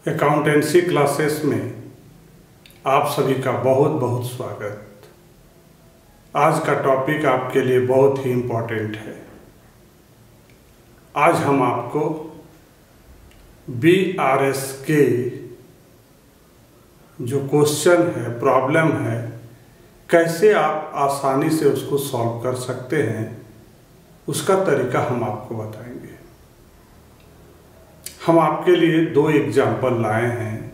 Accountancy classes में आप सभी का बहुत बहुत स्वागत। आज का टॉपिक आपके लिए बहुत ही इम्पोर्टेंट है। आज हम आपको BRS के जो क्वेश्चन है, प्रॉब्लम है, कैसे आप आसानी से उसको सॉल्व कर सकते हैं, उसका तरीका हम आपको बताएंगे। हम आपके लिए दो एग्जाम्पल लाए हैं।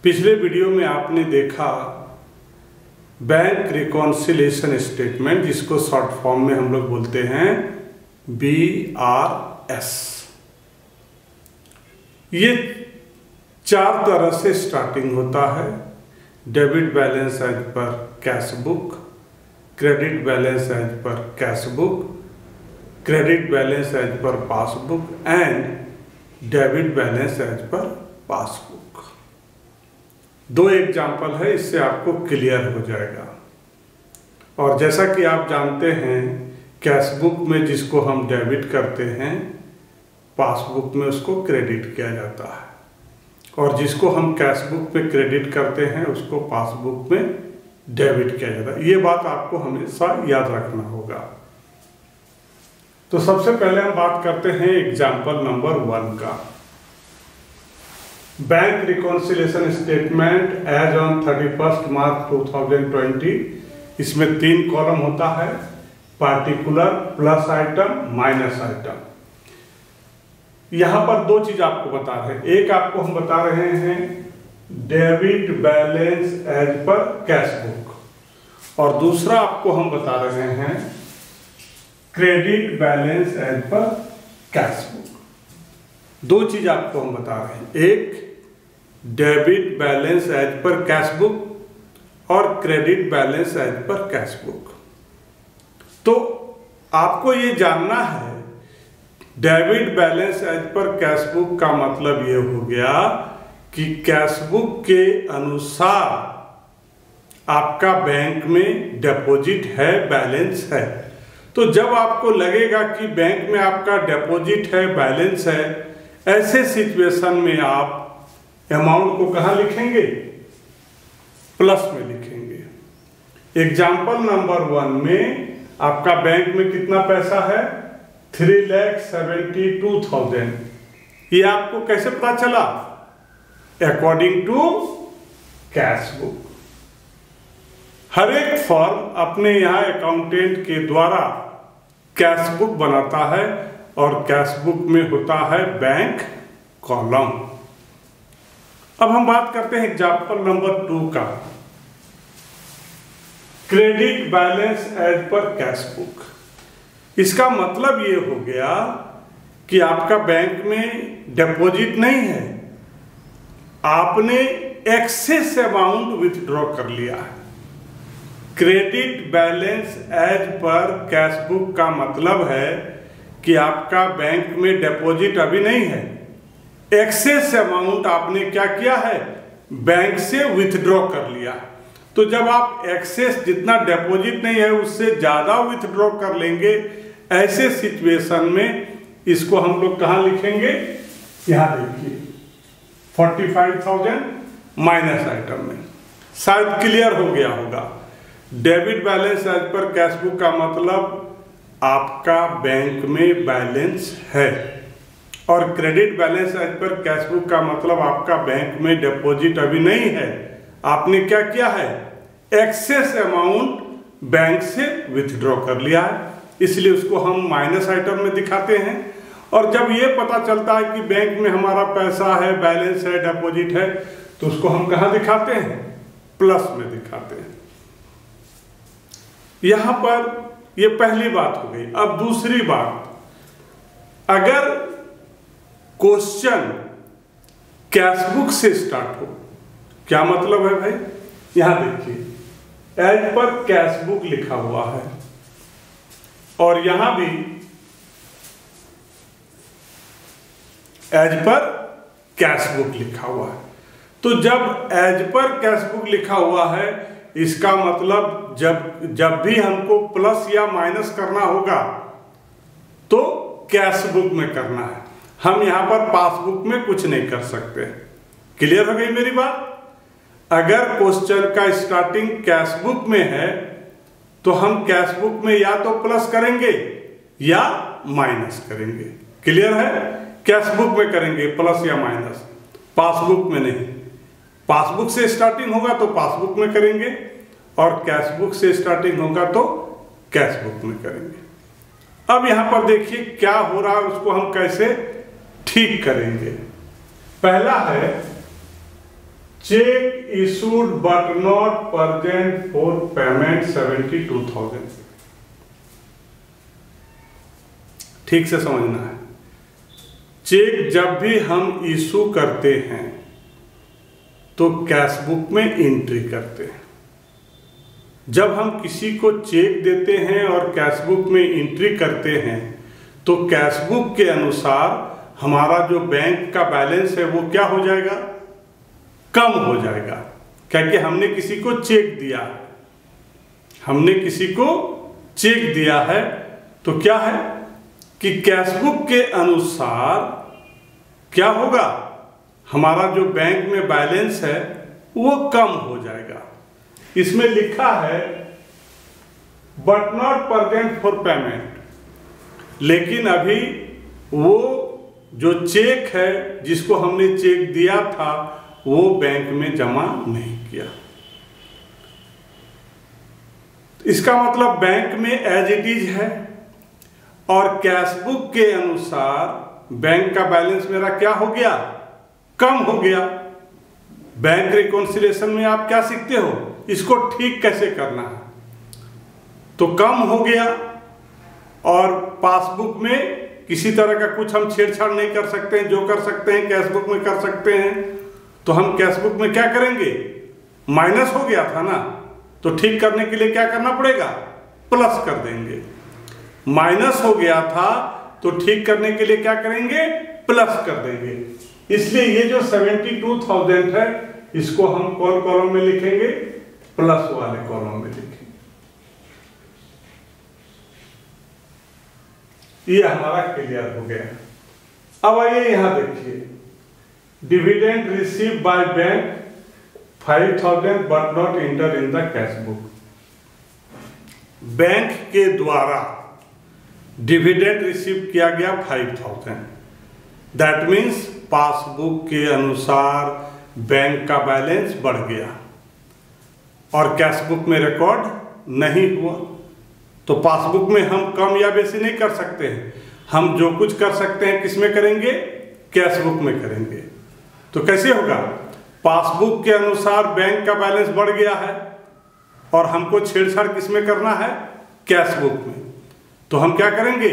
पिछले वीडियो में आपने देखा बैंक रिकॉन्सिलिएशन स्टेटमेंट, जिसको शॉर्ट फॉर्म में हम लोग बोलते हैं BRS। ये 4 तरह से स्टार्टिंग होता है। Debit balance as per cash book, credit balance as per cash book, credit balance as per passbook and debit balance as per passbook. 2 example है, इससे आपको क्लियर हो जाएगा। और जैसा कि आप जानते हैं, कैश बुक में जिसको हम डेबिट करते हैं, पासबुक में उसको क्रेडिट किया जाता है, और जिसको हम कैश बुक पे क्रेडिट करते हैं उसको पासबुक में डेबिट किया जाता है। ये बात आपको हमेशा याद रखना होगा। तो सबसे पहले हम बात करते हैं एग्जाम्पल नंबर 1 का। Bank reconciliation statement as on 31 March 2020। इसमें 3 कॉलम होता है, particular, plus item, minus item. यहां पर 2 चीज आपको बता रहे हैं। एक आपको हम बता रहे हैं debit balance as per cash book, और दूसरा आपको हम बता रहे हैं credit balance as per cash book. 2 चीज आपको हम बता रहे हैं, एक debit balance as per cash book और credit balance as per cash book. तो आपको ये जानना है, debit balance as per cash book का मतलब ये हो गया कि कैश बुक के अनुसार आपका बैंक में डिपॉजिट है, बैलेंस है। तो जब आपको लगेगा कि बैंक में आपका डिपॉजिट है, बैलेंस है, ऐसे सिचुएशन में आप अमाउंट को कहाँ लिखेंगे? प्लस में लिखेंगे। एग्जाम्पल नंबर 1 में आपका बैंक में कितना पैसा है? 3,72,000। ये आपको कैसे पता चला? According to cash book. हर एक फर्म अपने यहाँ अकाउंटेंट के द्वारा कैश बुक बनाता है, और कैश बुक में होता है बैंक कॉलम। अब हम बात करते हैं एग्जाम्पल नंबर 2 का। Credit balance as per cash book. इसका मतलब ये हो गया कि आपका बैंक में डिपॉजिट नहीं है, आपने एक्सेस अमाउंट विथड्रॉ कर लिया है। Credit balance as per cash book का मतलब है कि आपका बैंक में डिपॉजिट अभी नहीं है, एक्सेस अमाउंट आपने क्या किया है? बैंक से विथड्रॉ कर लिया। तो जब आप एक्सेस, जितना डिपॉजिट नहीं है उससे ज्यादा विथड्रॉ कर लेंगे, ऐसे सिचुएशन में इसको हम लोग कहाँ लिखेंगे? यहां देखिए 45,000 माइनस आइटम में। शायद क्लियर हो गया होगा। Debit balance as per cash book का मतलब आपका बैंक में बैलेंस है, और credit balance as per cash book का मतलब आपका बैंक में डिपॉजिट अभी नहीं है, आपने क्या किया है? एक्सेस अमाउंट बैंक से विथड्रॉ कर लिया है, इसलिए उसको हम माइनस आइटम में दिखाते हैं। और जब ये पता चलता है कि बैंक में हमारा पैसा है, बैलेंस है, डिपॉजिट है, तो उसको हम कहाँ दिखाते हैं? प्लस में दिखाते हैं। यहां पर ये पहली बात हो गई। अब दूसरी बात, अगर क्वेश्चन कैश बुक से स्टार्ट हो, क्या मतलब है भाई? यहां देखिए एज पर कैश बुक लिखा हुआ है, और यहां भी एज पर कैश बुक लिखा हुआ है। तो जब एज पर कैश बुक लिखा हुआ है, इसका मतलब जब भी हमको प्लस या माइनस करना होगा तो कैश बुक में करना है। हम यहाँ पर पासबुक में कुछ नहीं कर सकते। क्लियर हो गई मेरी बात? अगर क्वेश्चन का स्टार्टिंग कैश बुक में है तो हम कैश बुक में या तो प्लस करेंगे या माइनस करेंगे। क्लियर है? कैश बुक में करेंगे प्लस या माइनस, पासबुक में नहीं। पासबुक से स्टार्टिंग होगा तो पासबुक में करेंगे और कैश बुक से स्टार्टिंग होगा तो कैश बुक में करेंगे। अब यहां पर देखिए क्या हो रहा है, उसको हम कैसे ठीक करेंगे। पहला है check issued but not present for payment 72,000। ठीक से समझना है। चेक जब भी हम इशू करते हैं तो कैश बुक में एंट्री करते हैं। जब हम किसी को चेक देते हैं और कैश बुक में एंट्री करते हैं तो कैश बुक के अनुसार हमारा जो बैंक का बैलेंस है वो क्या हो जाएगा? कम हो जाएगा, क्योंकि हमने किसी को चेक दिया। हमने किसी को चेक दिया है तो क्या है कि कैश बुक के अनुसार क्या होगा, हमारा जो बैंक में बैलेंस है वो कम हो जाएगा। इसमें लिखा है but not present for payment, लेकिन अभी वो जो चेक है जिसको हमने चेक दिया था वो बैंक में जमा नहीं किया। इसका मतलब बैंक में एज इट इज है और कैश बुक के अनुसार बैंक का बैलेंस मेरा क्या हो गया? कम हो गया। बैंक रिकॉन्सिलिएशन में आप क्या सीखते हो? इसको ठीक कैसे करना है। तो कम हो गया और पासबुक में किसी तरह का कुछ हम छेड़छाड़ नहीं कर सकते हैं, जो कर सकते हैं कैश बुक में कर सकते हैं। तो हम कैश बुक में क्या करेंगे? माइनस हो गया था ना, तो ठीक करने के लिए क्या करना पड़ेगा? प्लस कर देंगे। माइनस हो गया था तो ठीक करने के लिए क्या करेंगे? प्लस कर देंगे। इसलिए ये जो 72,000 है इसको हम कौन कॉलम में लिखेंगे? प्लस वाले कॉलम में लिखेंगे। ये हमारा क्लियर हो गया। अब आइए यहां देखिए, dividend receive by bank 5,000 but not enter in the cash book. Bank के द्वारा डिविडेंड रिसीव किया गया 5,000। दैट मीन्स पासबुक के अनुसार बैंक का बैलेंस बढ़ गया और कैश बुक में रिकॉर्ड नहीं हुआ। तो पासबुक में हम कम या बेसी नहीं कर सकते हैं। हम जो कुछ कर सकते हैं किसमें करेंगे? कैश बुक में करेंगे। तो कैसे होगा? पासबुक के अनुसार बैंक का बैलेंस बढ़ गया है और हमको छेड़छाड़ किसमें करना है? कैश बुक में। तो हम क्या करेंगे?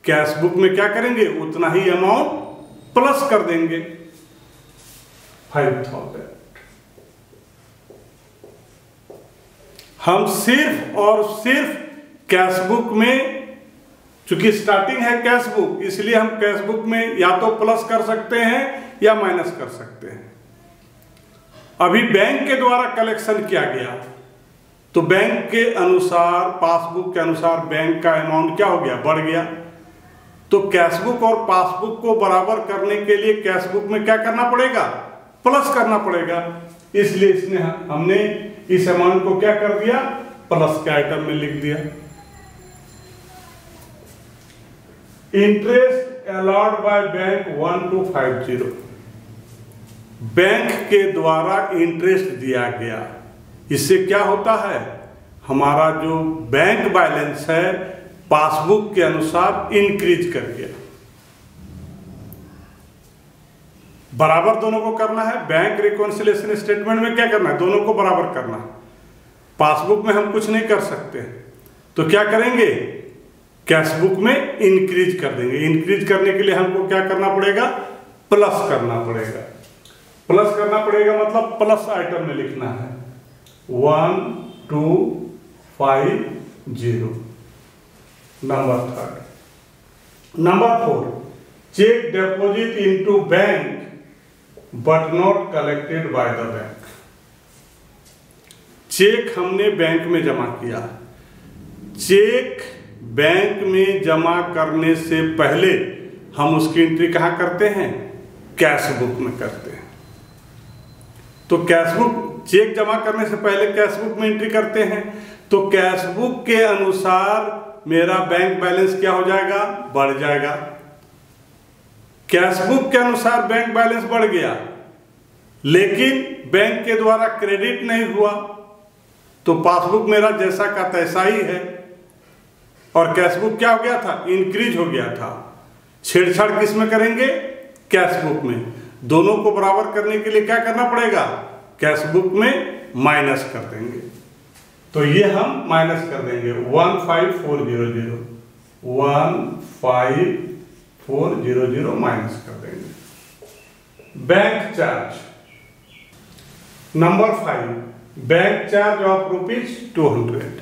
कैश बुक में क्या करेंगे? उतना ही अमाउंट प्लस कर देंगे 5,000। हम सिर्फ और सिर्फ कैश बुक में, चूंकि स्टार्टिंग है कैश बुक, इसलिए हम कैश बुक में या तो प्लस कर सकते हैं या माइनस कर सकते हैं। अभी बैंक के द्वारा कलेक्शन किया गया तो बैंक के अनुसार, पासबुक के अनुसार बैंक का अमाउंट क्या हो गया? बढ़ गया। तो कैश बुक और पासबुक को बराबर करने के लिए कैश बुक में क्या करना पड़ेगा? प्लस करना पड़ेगा। इसलिए हमने इस अमाउंट को क्या कर दिया? प्लस के आइटम में लिख दिया। Interest allot by bank 1250। Bank के द्वारा इंटरेस्ट दिया गया। इससे क्या होता है? हमारा जो बैंक बैलेंस है पासबुक के अनुसार इंक्रीज कर गया। बराबर दोनों को करना है। बैंक रिकॉन्सिलिएशन स्टेटमेंट में क्या करना है? दोनों को बराबर करना है। पासबुक में हम कुछ नहीं कर सकते, तो क्या करेंगे? कैश बुक में इंक्रीज कर देंगे। इंक्रीज करने के लिए हमको क्या करना पड़ेगा? प्लस करना पड़ेगा। प्लस करना पड़ेगा मतलब प्लस आइटम में लिखना है 1250। Number 3। Number 4, cheque deposit into bank but not collected by the bank. Cheque हमने बैंक में जमा किया। चेक बैंक में जमा करने से पहले हम उसकी एंट्री कहाँ करते हैं? कैश बुक में करते हैं। तो कैश बुक, चेक जमा करने से पहले कैश बुक में एंट्री करते हैं, तो कैश बुक के अनुसार मेरा बैंक बैलेंस क्या हो जाएगा? बढ़ जाएगा। कैश बुक के अनुसार बैंक बैलेंस बढ़ गया, लेकिन बैंक के द्वारा क्रेडिट नहीं हुआ, तो पासबुक मेरा जैसा का तैसा ही है। और कैश बुक क्या हो गया था? इंक्रीज हो गया था। छेड़छाड़ किस में करेंगे? कैश बुक में। दोनों को बराबर करने के लिए क्या करना पड़ेगा? कैश बुक में माइनस कर देंगे। तो ये हम माइनस कर देंगे 15400, 15400 माइनस कर देंगे। Bank charge number 5, bank charge of ₹200।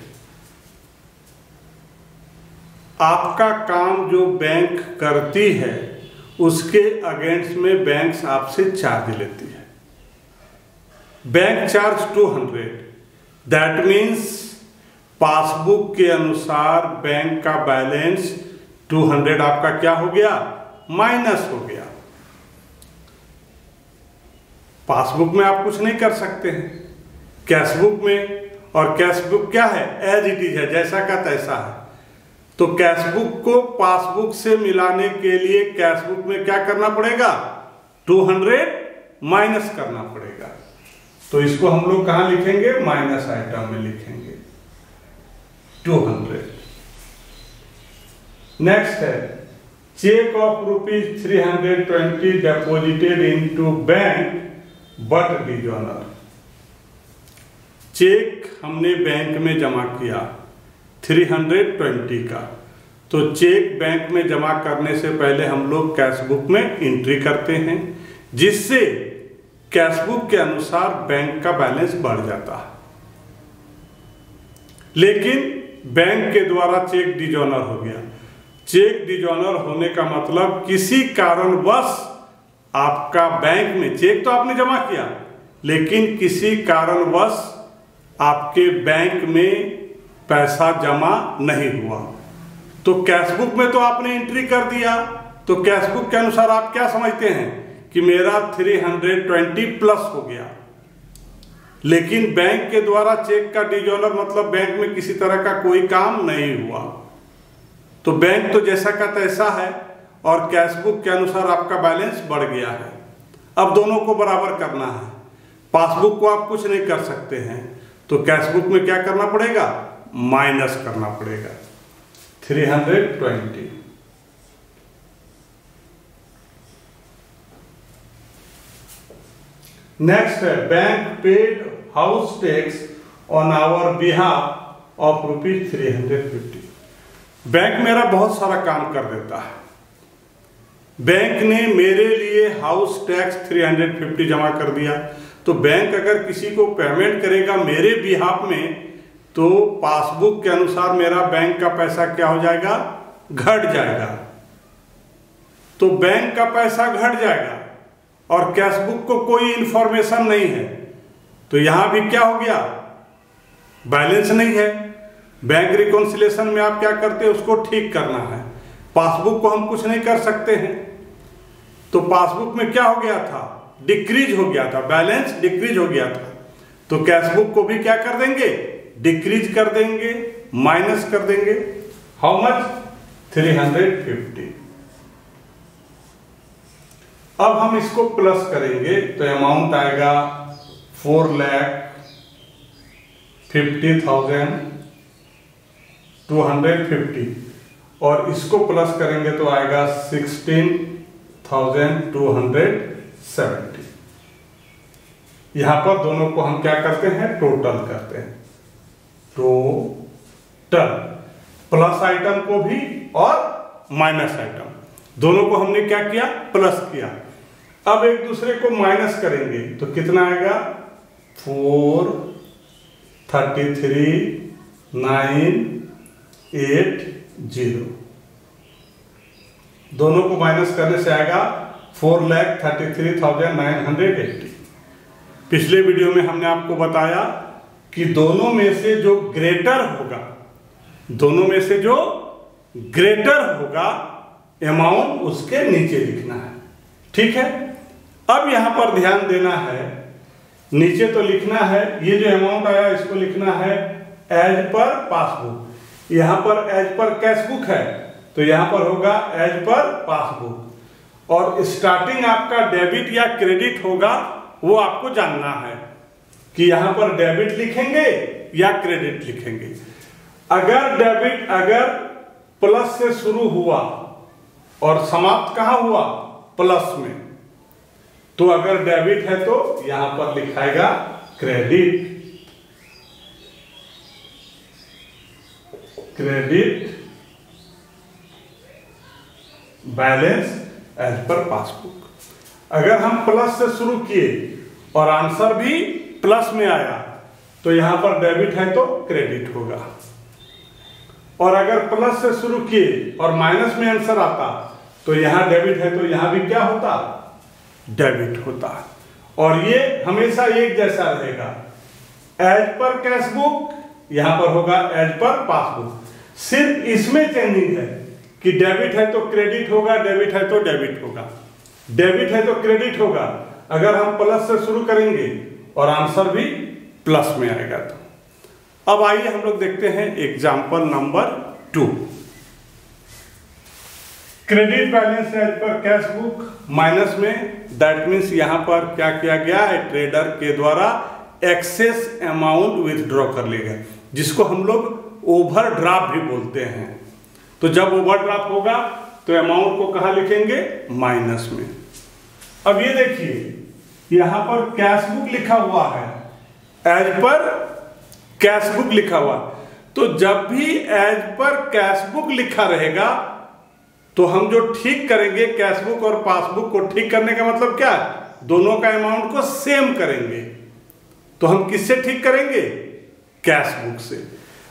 आपका काम जो बैंक करती है उसके अगेंस्ट में बैंक आपसे चार्ज लेती है। Bank charge 200, that means passbook के अनुसार बैंक का बैलेंस 200 आपका क्या हो गया? माइनस हो गया। पासबुक में आप कुछ नहीं कर सकते हैं, कैश बुक में, और कैश बुक क्या है? एज इट इज है, जैसा का तैसा है। तो कैश बुक को पासबुक से मिलाने के लिए कैश बुक में क्या करना पड़ेगा? 200 माइनस करना पड़ेगा। तो इसको हम लोग कहां लिखेंगे? माइनस आइटम में लिखेंगे 200। नेक्स्ट है cheque of ₹320 deposited into bank but dishonour. Cheque हमने बैंक में जमा किया 320 का, तो चेक बैंक में जमा करने से पहले हम लोग कैश बुक में एंट्री करते हैं, जिससे कैश बुक के अनुसार बैंक का बैलेंस बढ़ जाता है। लेकिन बैंक के द्वारा चेक डिजॉनर हो गया। चेक डिजॉनर होने का मतलब किसी कारणवश आपका बैंक में, चेक तो आपने जमा किया, लेकिन किसी कारणवश आपके बैंक में पैसा जमा नहीं हुआ, तो कैश बुक में तो आपने एंट्री कर दिया, तो कैश बुक के अनुसार आप क्या समझते हैं कि मेरा 320 प्लस हो गया। लेकिन बैंक के द्वारा चेक का डिजॉनर मतलब बैंक में किसी तरह का कोई काम नहीं हुआ, तो बैंक तो जैसा का तैसा है और कैश बुक के अनुसार आपका बैलेंस बढ़ गया है। अब दोनों को बराबर करना है। पासबुक को आप कुछ नहीं कर सकते हैं, तो कैश बुक में क्या करना पड़ेगा? माइनस करना पड़ेगा 320। नेक्स्ट है bank paid house tax on our behalf of ₹350। Bank मेरा बहुत सारा काम कर देता है। बैंक ने मेरे लिए हाउस टैक्स 350 जमा कर दिया, तो बैंक अगर किसी को पेमेंट करेगा मेरे बिहाफ में, तो पासबुक के अनुसार मेरा बैंक का पैसा क्या हो जाएगा? घट जाएगा। तो बैंक का पैसा घट जाएगा और कैश बुक को कोई इंफॉर्मेशन नहीं है, तो यहां भी क्या हो गया? बैलेंस नहीं है। बैंक रिकॉन्सिलिएशन में आप क्या करते हैं? उसको ठीक करना है। पासबुक को हम कुछ नहीं कर सकते हैं, तो पासबुक में क्या हो गया था? डिक्रीज हो गया था, बैलेंस डिक्रीज हो गया था। तो कैश बुक को भी क्या कर देंगे? डिक्रीज कर देंगे, माइनस कर देंगे। How much? 350। अब हम इसको प्लस करेंगे तो अमाउंट आएगा 4,50,250 और इसको प्लस करेंगे तो आएगा 16,270। यहां पर दोनों को हम क्या करते हैं? टोटल करते हैं। टोटल प्लस आइटम को भी और माइनस आइटम दोनों को हमने क्या किया? प्लस किया। अब एक दूसरे को माइनस करेंगे तो कितना आएगा? 433,980। दोनों को माइनस करने से आएगा 4,33,980। पिछले वीडियो में हमने आपको बताया कि दोनों में से जो ग्रेटर होगा अमाउंट उसके नीचे लिखना है। ठीक है, अब यहां पर ध्यान देना है, नीचे तो लिखना है ये जो अमाउंट आया इसको लिखना है एज पर पासबुक। यहां पर एज पर कैशबुक है तो यहां पर होगा एज पर पासबुक। और स्टार्टिंग आपका डेबिट या क्रेडिट होगा वो आपको जानना है कि यहां पर डेबिट लिखेंगे या क्रेडिट लिखेंगे। अगर डेबिट अगर प्लस से शुरू हुआ और समाप्त कहां हुआ, प्लस में, तो अगर डेबिट है तो यहां पर लिखाएगा credit, credit balance as per passbook. अगर हम प्लस से शुरू किए और आंसर भी प्लस में आया तो यहां पर डेबिट है तो क्रेडिट होगा, और अगर प्लस से शुरू किए और माइनस में आंसर आता तो यहां डेबिट है तो यहां भी क्या होता, डेबिट होता। और ये हमेशा एक जैसा रहेगा, एज पर कैशबुक यहां पर होगा एज पर पासबुक। सिर्फ इसमें चेंजिंग है कि डेबिट है तो क्रेडिट होगा, डेबिट है तो डेबिट होगा, डेबिट है तो क्रेडिट होगा अगर हम प्लस से शुरू करेंगे और आंसर भी प्लस में आएगा तो। अब आइए हम लोग देखते हैं example number 2। Credit balance as per cash book minus में, दैट मीन्स यहां पर क्या किया गया है, ट्रेडर के द्वारा एक्सेस अमाउंट विथड्रॉ कर लिया गया, जिसको हम लोग ओवरड्राफ्ट भी बोलते हैं। तो जब ओवरड्राफ्ट होगा तो अमाउंट को कहां लिखेंगे, माइनस में। अब ये देखिए यहां पर कैश बुक लिखा हुआ है, एज पर कैश बुक लिखा हुआ, तो जब भी एज पर कैश बुक लिखा रहेगा तो हम जो ठीक करेंगे कैश बुक और पासबुक को ठीक करने का मतलब क्या है, दोनों का अमाउंट को सेम करेंगे। तो हम किससे ठीक करेंगे, कैश बुक से।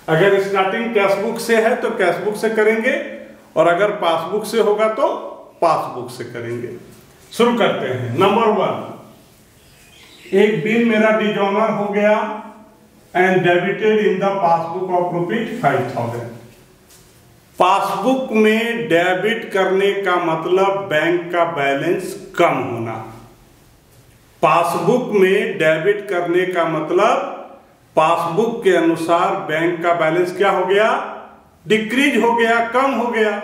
अगर स्टार्टिंग कैश बुक से है तो कैश बुक से करेंगे, और अगर पासबुक से होगा तो पासबुक से करेंगे। शुरू करते हैं। नंबर 1, एक बिल मेरा डिजॉनर हो गया and debited in the passbook of ₹5000। Passbook में डेबिट करने का मतलब बैंक का बैलेंस कम होना। पासबुक में डेबिट करने का मतलब पासबुक के अनुसार बैंक का बैलेंस क्या हो गया, डिक्रीज हो गया, कम हो गया।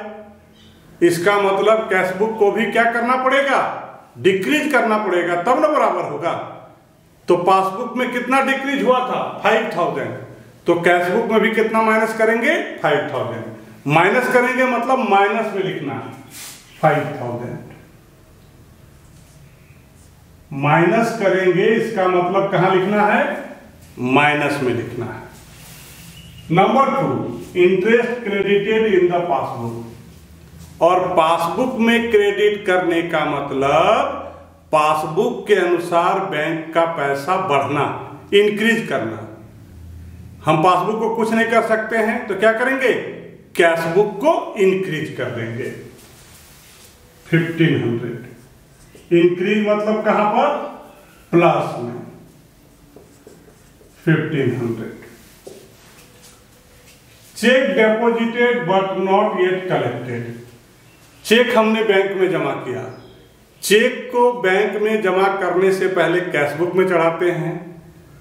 इसका मतलब कैशबुक को भी क्या करना पड़ेगा, डिक्रीज करना पड़ेगा, तब ना बराबर होगा। तो पासबुक में कितना डिक्रीज हुआ था, 5000, तो कैशबुक में भी कितना माइनस करेंगे, 5000। माइनस करेंगे मतलब माइनस में लिखना है 5000, माइनस करेंगे इसका मतलब कहां लिखना है, माइनस में लिखना है। Number 2, interest credited in the passbook. और पासबुक में क्रेडिट करने का मतलब पासबुक के अनुसार बैंक का पैसा बढ़ना, इंक्रीज करना। हम पासबुक को कुछ नहीं कर सकते हैं तो क्या करेंगे, कैशबुक को इंक्रीज कर देंगे 1500। इंक्रीज मतलब कहां पर, प्लस में 1500। Cheque deposited but not yet collected. Cheque हमने बैंक में जमा किया, चेक को बैंक में जमा करने से पहले कैशबुक में चढ़ाते हैं,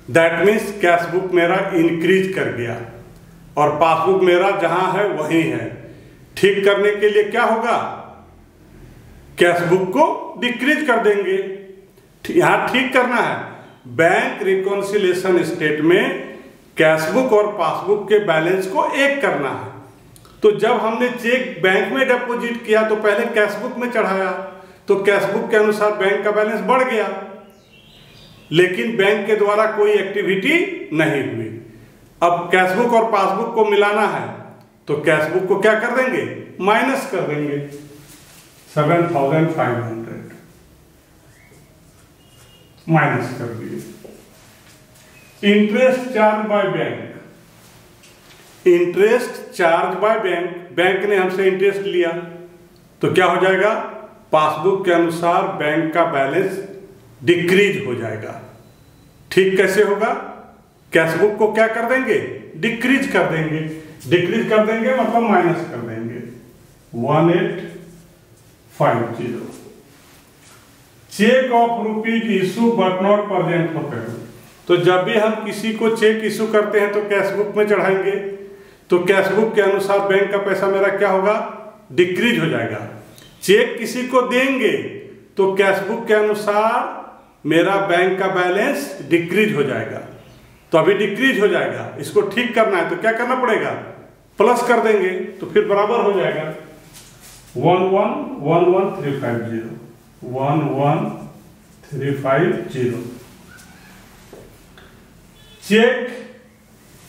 दैट मीन्स कैशबुक मेरा इंक्रीज कर गया और पासबुक मेरा जहां है वहीं है। ठीक करने के लिए क्या होगा, कैशबुक को डिक्रीज कर देंगे। यहां ठीक करना है, बैंक रिकॉन्सिलिएशन स्टेट में कैशबुक और पासबुक के बैलेंस को एक करना है। तो जब हमने चेक बैंक में डिपॉजिट किया तो पहले कैशबुक में चढ़ाया, तो कैशबुक के अनुसार बैंक का बैलेंस बढ़ गया, लेकिन बैंक के द्वारा कोई एक्टिविटी नहीं हुई। अब कैशबुक और पासबुक को मिलाना है तो कैशबुक को क्या कर देंगे, माइनस कर देंगे 7500, माइनस कर दिए। Interest charge by bank, interest charge by bank, bank ने हमसे इंटरेस्ट लिया तो क्या हो जाएगा, पासबुक के अनुसार बैंक का बैलेंस डिक्रीज हो जाएगा। ठीक कैसे होगा, कैशबुक को क्या कर देंगे, डिक्रीज कर देंगे। डिक्रीज कर देंगे मतलब माइनस कर देंगे 18 50। Cheque of rupees issue but not present for payment. तो जब भी हम किसी को चेक इशू करते हैं तो कैश बुक में चढ़ाएंगे, तो कैश बुक के अनुसार बैंक का पैसा मेरा क्या होगा, डिक्रीज हो जाएगा। चेक किसी को देंगे तो कैश बुक के अनुसार मेरा बैंक का बैलेंस डिक्रीज हो जाएगा। तो अभी डिक्रीज हो जाएगा, इसको ठीक करना है तो क्या करना पड़ेगा, प्लस कर देंगे तो फिर बराबर हो जाएगा 111350 11350। Cheque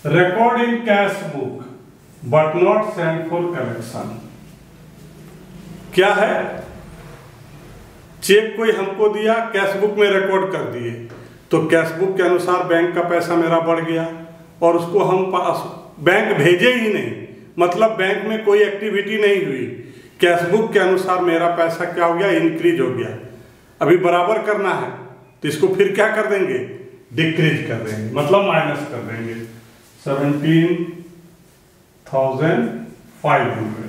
record in cash book but not send for collection. क्या है, चेक कोई हमको दिया, कैश बुक में रिकॉर्ड कर दिए, तो कैश बुक के अनुसार बैंक का पैसा मेरा बढ़ गया और उसको हम बैंक भेजे ही नहीं, मतलब बैंक में कोई एक्टिविटी नहीं हुई, कैश बुक के अनुसार मेरा पैसा क्या हो गया, इंक्रीज हो गया। अभी बराबर करना है तो इसको फिर क्या कर देंगे, डिक्रीज कर देंगे, मतलब माइनस कर देंगे 17,500।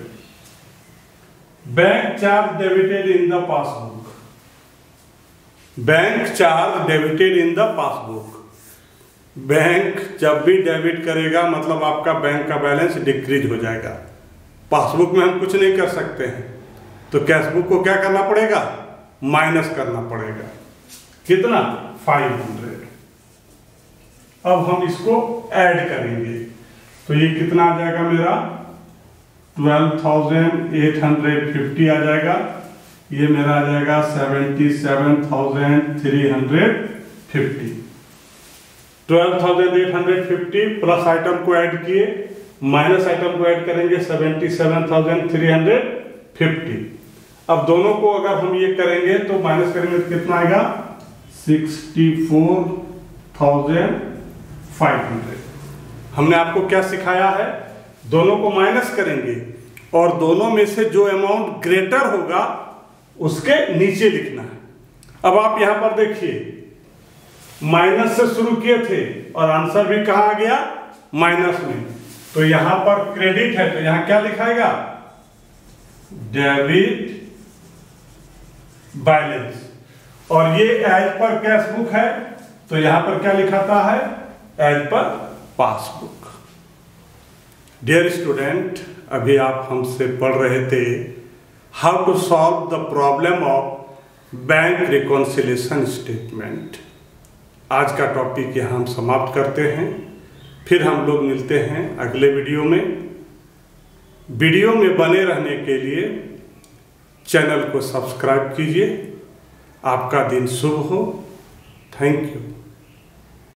Bank charge debited in the passbook. Bank charge debited in the passbook. Bank जब भी डेबिट करेगा मतलब आपका बैंक का बैलेंस डिक्रीज हो जाएगा। पासबुक में हम कुछ नहीं कर सकते हैं, तो कैश बुक को क्या करना पड़ेगा, माइनस करना पड़ेगा। कितना, 500। अब हम इसको ऐड करेंगे तो ये कितना आ जाएगा मेरा, 12,850 आ जाएगा। ये मेरा आ जाएगा 77,350। 12,850 प्लस आइटम को ऐड किए, माइनस आइटम को ऐड करेंगे 77,350। अब दोनों को अगर हम ये करेंगे तो माइनस करेंगे तो कितना आएगा, 64,500। हमने आपको क्या सिखाया है, दोनों को माइनस करेंगे और दोनों में से जो अमाउंट ग्रेटर होगा उसके नीचे लिखना है। अब आप यहां पर देखिए, माइनस से शुरू किए थे और आंसर भी कहां आ गया, माइनस में। तो यहां पर क्रेडिट है तो यहां क्या लिखाएगा, डेबिट बैलेंस। और ये एज पर कैश बुक है तो यहां पर क्या लिखाता है, as per passbook. Dear student, अभी आप हमसे पढ़ रहे थे how to solve the problem of bank reconciliation statement. आज का टॉपिक यहाँ हम समाप्त करते हैं, फिर हम लोग मिलते हैं अगले वीडियो में। वीडियो में बने रहने के लिए चैनल को सब्सक्राइब कीजिए। आपका दिन शुभ हो। Thank you.